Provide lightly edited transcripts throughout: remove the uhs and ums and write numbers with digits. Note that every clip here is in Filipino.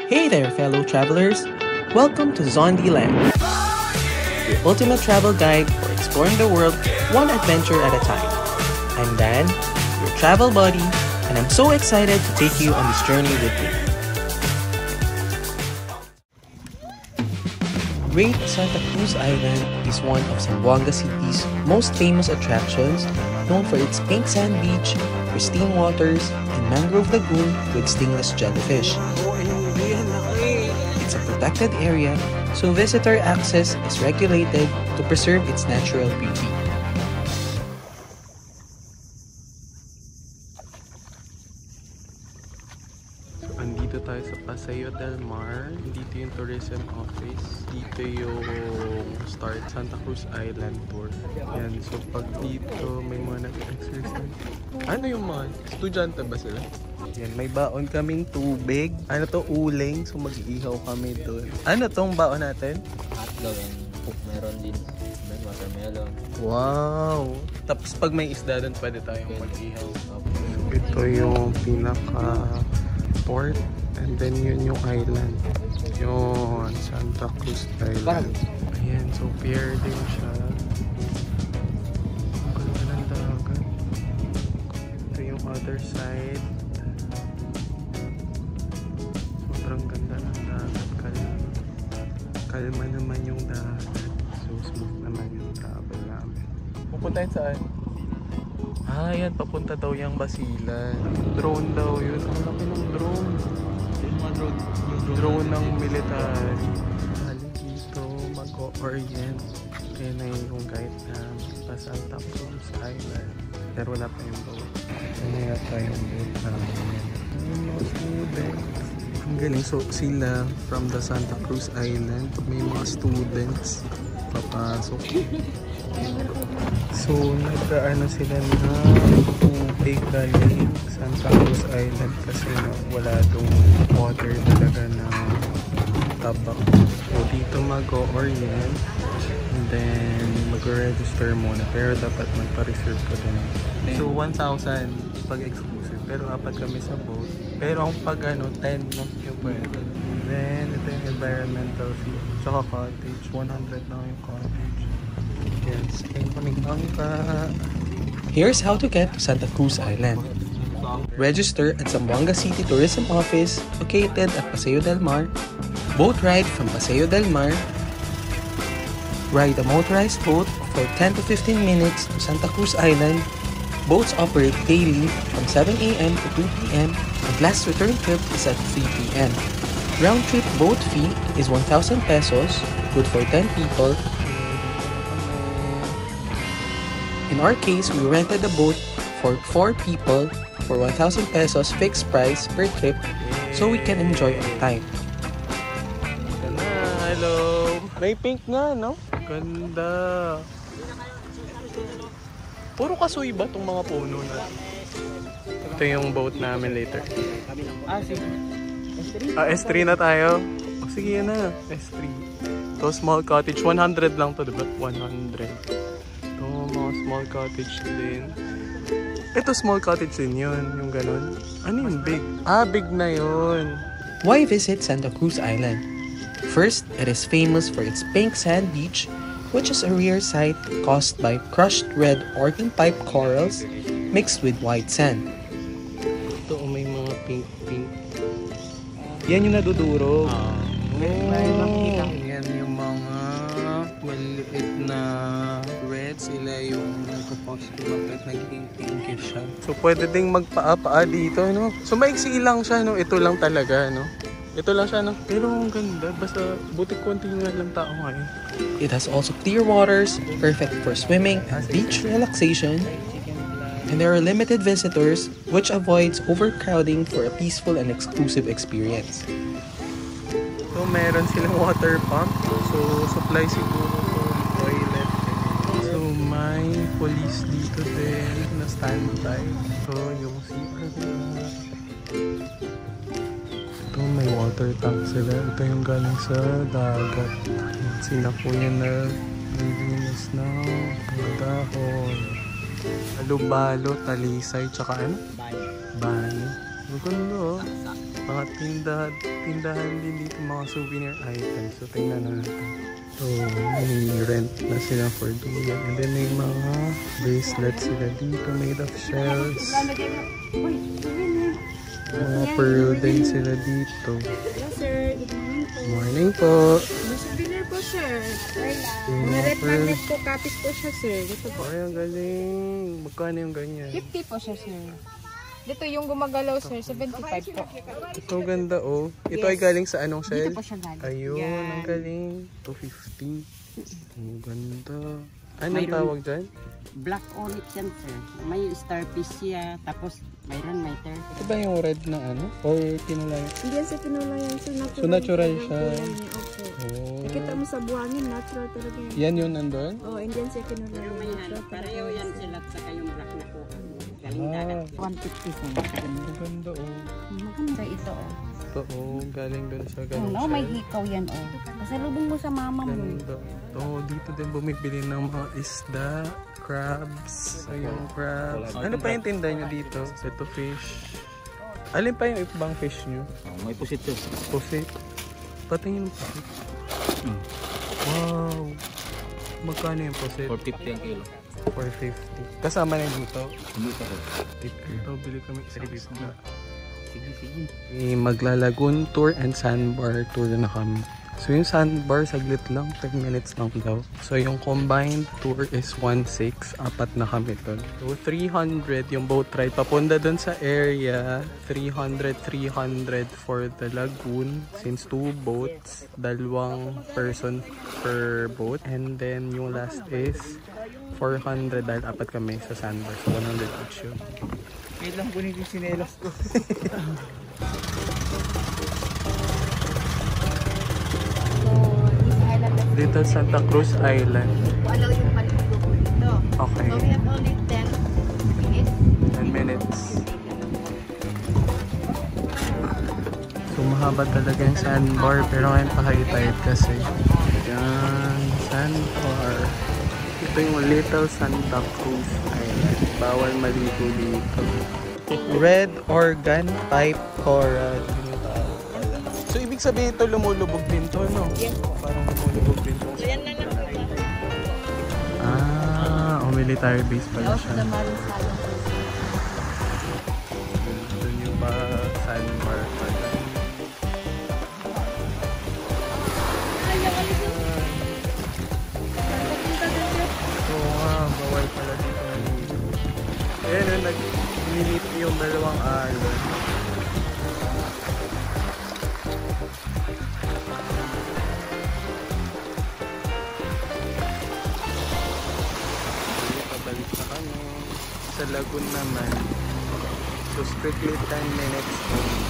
Hey there, fellow travelers! Welcome to Zondi Land, your ultimate travel guide for exploring the world one adventure at a time. I'm Dan, your travel buddy, and I'm so excited to take you on this journey with me. Great Santa Cruz Island is one of Zamboanga City's most famous attractions, known for its pink sand beach, pristine waters, and mangrove lagoon with stingless jellyfish. It's a protected area, so visitor access is regulated to preserve its natural beauty. Andito tayo sa Paseo del Mar. Dito yung tourism office. Dito yung start Santa Cruz Island tour. Yan. So pag dito may mga nag-exercise. Ano yung mga estudyante ba sila? Yan. May baon kaming tubig. Ano to? Uling. So mag-iihaw kami doon. Ano tong baon natin? Hotdog and meron din. May watermelon. Wow! Tapos pag may isda doon pwede tayong mag-ihaw. Ito yung pinaka port, and then yun yung island, yun Santa Cruz Island. Ayan, so pier din siya. Ang ganda ng dagat. Ito yung other side. Sobrang ganda ng dagat. Kalma naman yung dagat, so smooth naman yung travel namin. Pupuntahin saan? Ah, yan. Papunta daw yung Basilan. Drone daw yun. Ang laki ng drone. Drone ng military. Hali dito, mag-orient. Kaya na yung guide na sa Santa Cruz Island. Pero wala pa yung boat. Kaya yata yung boat namin. Yung mga students. Ang galing. So sila from the Santa Cruz Island. May mga students. Papasok. So, nagkaano sila na tubig galing Santa Cruz Island kasi wala dong water talaga na tabak. So, dito mag-orient and then mag-register muna. Pero dapat magpa-reserve ko din. So, 1,000 pag exclusive. Pero apat kami sa boat. Pero ang pag 10 no, yung pwede. And then, ito yung environmental fee. Tsaka cottage. 100 lang yung cottage. Yes, Here's how to get to Santa Cruz Island. Register at Zamboanga City Tourism Office located at Paseo del Mar. Boat ride from Paseo del Mar. Ride a motorized boat for 10 to 15 minutes to Santa Cruz Island. Boats operate daily from 7 a.m. to 2 p.m. and last return trip is at 3 p.m. Round trip boat fee is 1,000 pesos, good for 10 people. In our case, we rented a boat for 4 people for 1,000 pesos fixed price per trip so we can enjoy our time. Hello! May pink nga, no? Ganda! Puro kasoy ba itong mga puno na? Ito yung boat namin later. S3 na tayo. Oh, sige yan na. S3. Ito, small cottage. 100 lang to, diba? 100. Mga small cottage din. Ito small cottage din yun, yung ganun. Ano yung big? Ah, big na yun. Why visit Santa Cruz Island? First, it is famous for its pink sand beach, which is a rare sight caused by crushed red organ pipe corals mixed with white sand. Ito, may mga pink. Yan yung naduduro. Yan yung mga maliit na red. Sila yung nagpo-post ko bakit naging pinkish siya. So pwede ding magpaa-paa dito, no? So maiksi lang siya, no? Ito lang talaga, no? Ito lang siya, no? Pero ang ganda. Basta buti konti nga lang tao ngayon. It has also clear waters, perfect for swimming and beach relaxation. And there are limited visitors, which avoids overcrowding for a peaceful and exclusive experience. So meron silang water pump. So supply siguro for toilet. So may police dito din na standby. So yung CR na. Ito may water tank sila. Ito yung galing sa dagat. Sila po yan na nilinis na mga dahon. Alubalo, talisay, tsaka ano? Bayo. Maganda oh. Mga tindahan din dito, mga souvenir items. So, tingnan natin. So, may rent na sila for duyan. And then may mga bracelets sila dito made of shells. Mga pearl din sila dito. Hello sir, good morning po. Morning po. May souvenir po sir. Yung Mga mga red pearl. magnet po, kapit po siya sir. Dito po. Ay, ang galing. Magkano yung ganyan? 50 po siya sir. Dito yung gumagalaw sir, 75 po. Ito ganda oh. Ito ay galing sa anong Dito shell? po siya galing. Ayun, Yan. ang galing. 250. Ang ganda. Anong Mayroon. tawag dyan? Black onyx yan, sir. May starfish siya, tapos mayroon miter. Ito ba yung red na ano? Or kinulayan? Hindi yan sa kinulayan sir, natural. So, natural yung siya. kulay niya, opo. Oh. Nakita mo sa buhangin, natural talaga yan. Yan yun nandun? Oh, hindi yan siya kinulayan. Pero may Natural talaga pareho yan sir. sila sa kayong black na po. Galing Ah. dagat. 150 sir. Ang ganda oh. Maganda ito, oh. Ito oh, galing dun sa ganun No, may shell. hikaw yan, oh. Pasalubong mo sa mama mo. Ganda. Oh, dito din bumibili ng mga isda, crabs. So, yung crabs. Ano pa yung tinda nyo dito? Ito fish. Alin pa yung ibang fish nyo? May pusit to. Pusit. Patingin yung pusit. Wow. Magkano yung pusit? 450 ang kilo. 450. Kasama na dito. Hindi pa ko. Ito, bili kami isang isda. Sige, sige. Maglalagoon tour and sandbar tour na kami. So yung sandbar saglit lang, 10 minutes lang daw. So yung combined tour is 1.6, apat na kami doon. So 300 yung boat ride papunta doon sa area, 300 for the lagoon since 2 boats, 2 person per boat, and then yung last is 400 dahil apat kami sa sandbar, so 100 each yun. Kailang kunin yung sinelas ko. Little Santa Cruz Island. Wala yung palugdo po dito. Okay, So we have only 10 minutes. 10 minutes. So mahaba talaga yung sandbar pero ngayon pa high tide kasi. Yan, sandbar. Ito yung Little Santa Cruz Island. Bawal maligo dito. Red organ pipe coral. So ibig sabihin ito lumulubog din to, no? Yes. Parang lumulubog din to. So yan na lang po. Military base pala Off siya. the Marin Salon. Doon yung pa sandbar pala. Oo nga, bawal pala dito naliligo. Ayan yung nag-minit yung dalawang alon. Pabalik na kami. Sa lagoon naman. So strictly 10 minutes only.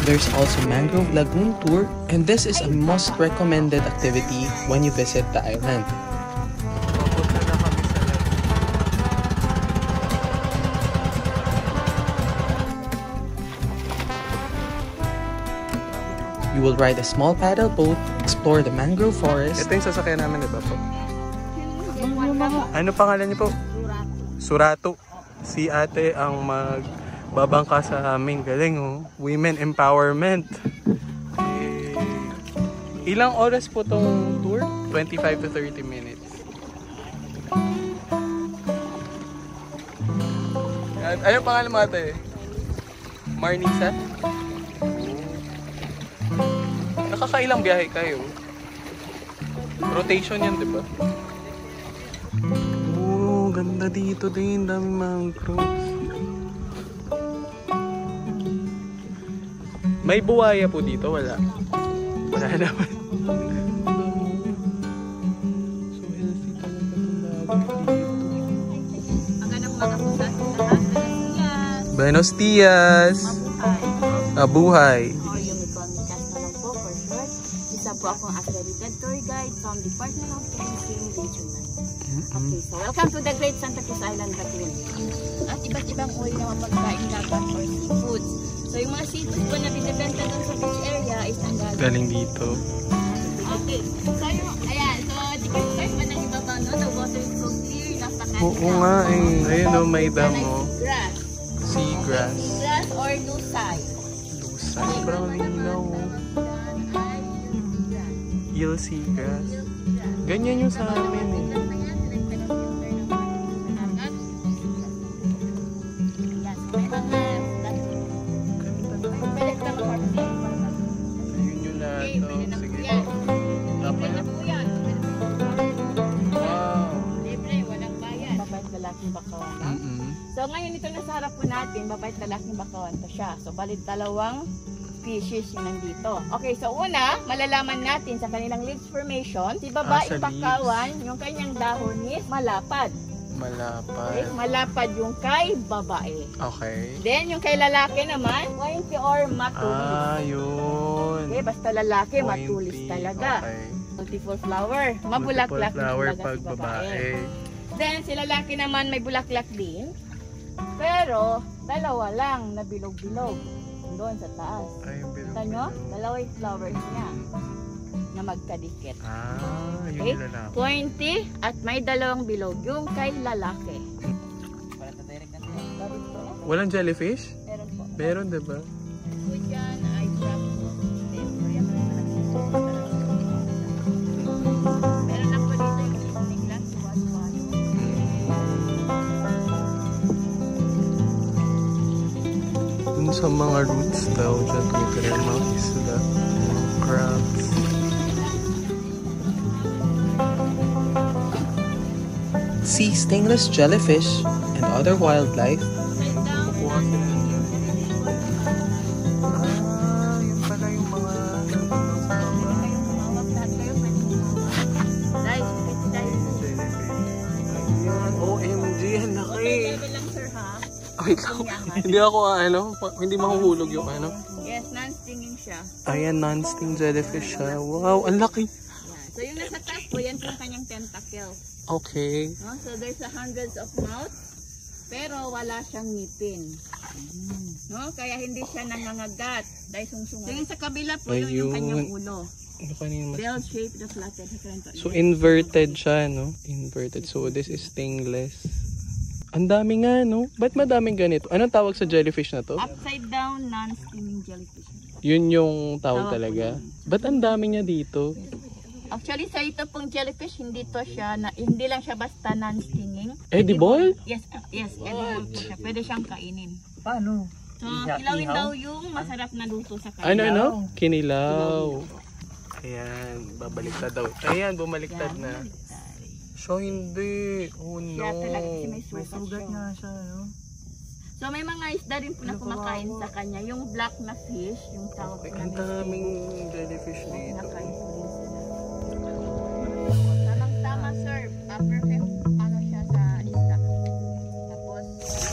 There's also Mangrove Lagoon Tour, and this is a most recommended activity when you visit the island. Papunta na kami sa lagoon. You will ride a small paddle boat, explore the mangrove forest, Ito yung sasakyan namin, di ba po? Ano pangalan niyo po? Surato. Si ate ang magbabangka sa amin. Galing oh. Women empowerment. Ilang oras po tong tour? 25 to 30 minutes. Ano pangalan mo ate? Marnisa? Nakakailang biyahe kayo? Rotation yan, di ba? Oh, ganda dito din. Dami mangroves. May buhaya po dito? Wala. Wala naman. So healthy talaga itong lagat dito. Magandang umaga po sa ating lahat. Buenos dias! Abuhay! Or yung Econic na lang po for short. Isa po akong accredited tour guide from Department of Tourism Region 9. Okay, so welcome to the Great Santa Cruz Island Lagoon. At iba't ibang uri ng pagkain dagat or seafoods. So yung mga seafoods po na binibenta doon sa beach area is ang Galing dito. Okay, so yung, ayan, so di kayo guys man ang ibaba, no? The water is so clear, napakalinis. Oo nga eh. Ayun o, may damo. Grass. Seagrass. Grass or lusay. Lusay. Parang linaw. Eel seagrass. Ganyan yung sa amin eh. Ayun yung lahat. Sige po. Dapat na. Wow. Libre, walang bayad. Babait lalaking bakawan. So ngayon ito na sa harap po natin, babait lalaking bakawan to siya. So balit dalawang species yung nandito. Okay, so una, malalaman natin sa kanilang leaves formation, si babaeng sa bakawan, yung kanyang dahon is malapad. Malapad. Okay, malapad yung kay babae. Okay. Then yung kay lalaki naman, pointy or matulis. Ah, yun. Okay, basta lalaki, Pointy. matulis talaga. Okay. Multiple flower, mabulaklak Multiple flower talaga pag si babae. babae. Then si lalaki naman may bulaklak din. Pero dalawa lang na bilog-bilog doon sa taas. Ay, yung bilog. Kita nyo? Dalawa yung flowers niya na magkadikit. Ah, yun Okay? yung lalaki. Pointy at may dalawang bilog yung kay lalaki. Walang jellyfish? Meron po. Meron, diba? So dyan ay drop po. Meron ako dito yung snake lang si Waswalo. Dun sa mga roots daw, dyan tumitira yung mga isla, mga crabs. See stingless jellyfish and other wildlife. Kukuha sila ng jellyfish. Ah, yun pala yung mga nandun sa baba. Kayong kumawak lahat kayo, pwede kumawak. Guys, pwede tayo. Ayan, OMG, ang laki. Level lang sir ha. Wait lang, hindi ako hindi mahuhulog yung ano. Yes, non-stinging siya. Ayan, non-sting jellyfish siya. Wow, ang laki. Yan. So yung nasa top po, yan po yung kanyang tentacles. Okay. No? So there's a hundreds of mouth, pero wala siyang ngipin. No? Kaya hindi siya nangangagat dahil sungsungan. So yung sa kabila po yun yung kanyang ulo. Ano kanina mas... Bell-shaped na flatted. So inverted siya, no? Inverted. So this is stingless. Ang dami nga, no? Ba't madaming ganito? Anong tawag sa jellyfish na to? Upside down, non-stinging jellyfish. Yun yung tawag Tawag talaga. po yun. Ba't ang dami niya dito? Actually, sa ito pong jellyfish, hindi to siya, hindi lang siya basta non-stinging. Edible? Yes, yes, edible po siya. Pwede siyang kainin. Paano? So, kilawin daw yung masarap na luto sa Ano, kanya. ano? Kinilaw. Ayan, babaliktad daw. Ayan, bumaliktad na. So, hindi. Oh, no. Siya talaga kasi may sugat siya. siya, no? So, may mga isda rin po na kumakain sa kanya. Yung black na fish, yung tawag po Ang na daming jellyfish dito. nakain po rin sila. Tamang-tama, sir. Perfect ano siya sa isda. Tapos,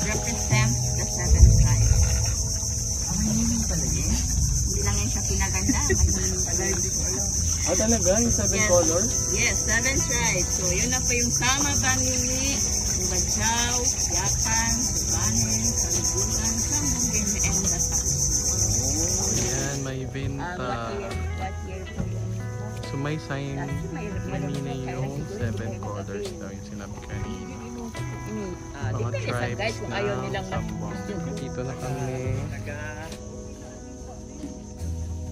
represents the 7 tribes. Ang meaning pala yun? Hindi lang yan siya pinaganda. May meaning pala. Ah, talaga? Yung 7 Yes. colors? Yes, 7 tribes. So, yun na po yung Sama, Bangili, Bugajao, Yakan, Subanen, Kaligunan, Sambungin, and Datak. Ayan, may What venta. year po yun? So, may sign. May Meaning yung 7 colors daw yung sinabi kanina. Mga Depende sa tribes guys kung ayaw na nilang Zamboanga. Dito na kami.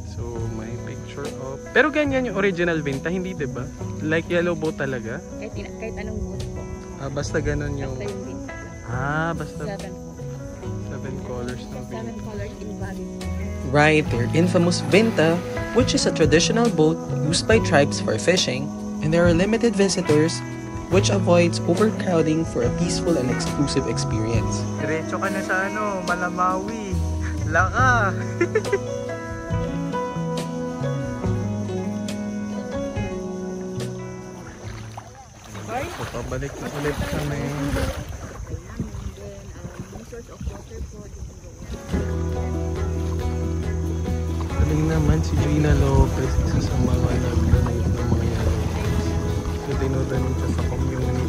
So, may picture of... Pero ganyan yung original venta, hindi diba? Like yellow boat talaga? kahit anong boot po. Ah, basta ganun yung... Basta yung binta lang. Ah, basta 7 po. 7 colors ng 7 venta. colors invalid. Ride their infamous Vinta, which is a traditional boat used by tribes for fishing, and there are limited visitors, which avoids overcrowding for a peaceful and exclusive experience. Diretso ka na sa ano, Malamawi. Laka! So, pabalik na ulit kami. Galing naman si Gina Lopez, isa sa mga nag-donate ng mga yellows. So, dinodonate siya sa community.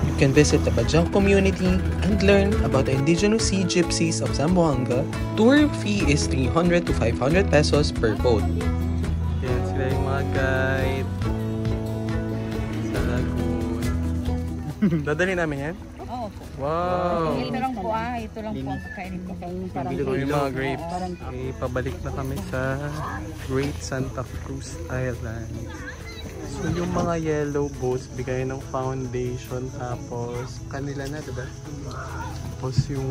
You can visit the Bajau community and learn about the indigenous sea gypsies of Zamboanga. Tour fee is 300 to 500 pesos per boat. Yan sila yung mga guide sa lagoon. Dadali namin yan? Oo po. Wow! Ito lang po ito lang po ang kakainin po. Parang Ito yung mga grapes. Parang Pabalik na kami sa Great Santa Cruz Island. So yung mga yellow boats, bigay ng foundation, tapos kanila na, diba? Tapos yung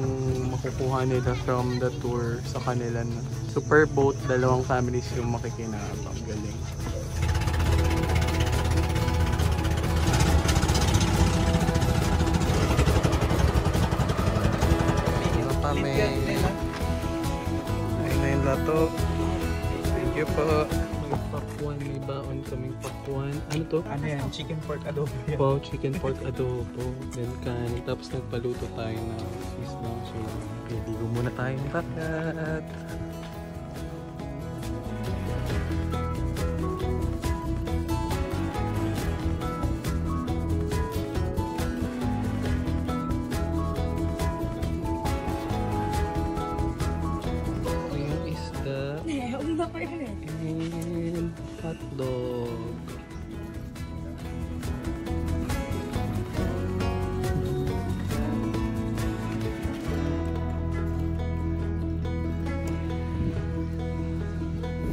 makukuha nila from the tour sa kanila na. So per boat, 2 families yung makikinabang. Galing. Ano pa may... Ayun na yung lato. Thank you po. May pakwan, may baon kaming pakwan. Ano to? Ano yan? Chicken pork adobo yan. Po, chicken pork adobo. Then kanin. Tapos nagpaluto tayo ng fish na. So, ligo muna tayo ng dagat. Ito yung isda. And hotdog.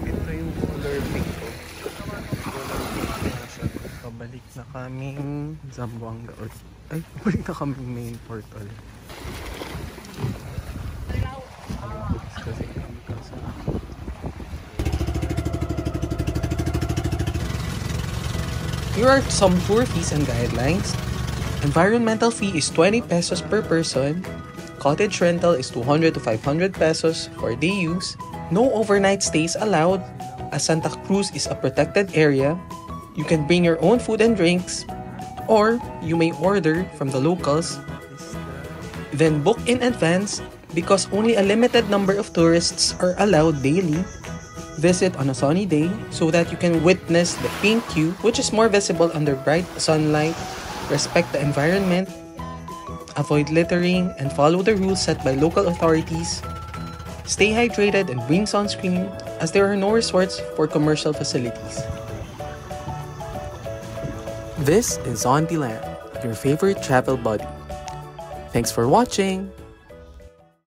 Ito yung color pink ko. Pabalik na kaming Zamboanga ulit. Ay, pabalik na kaming main port ulit. Kasi kami kasi. Here are some tour fees and guidelines. Environmental fee is 20 pesos per person. Cottage rental is 200 to 500 pesos for day use. No overnight stays allowed, as Santa Cruz is a protected area. You can bring your own food and drinks, or you may order from the locals. Then book in advance because only a limited number of tourists are allowed daily. Visit on a sunny day so that you can witness the pink queue, which is more visible under bright sunlight. Respect the environment, avoid littering, and follow the rules set by local authorities. Stay hydrated and bring sunscreen, as there are no resorts for commercial facilities. This is Zondyland, your favorite travel buddy. Thanks for watching!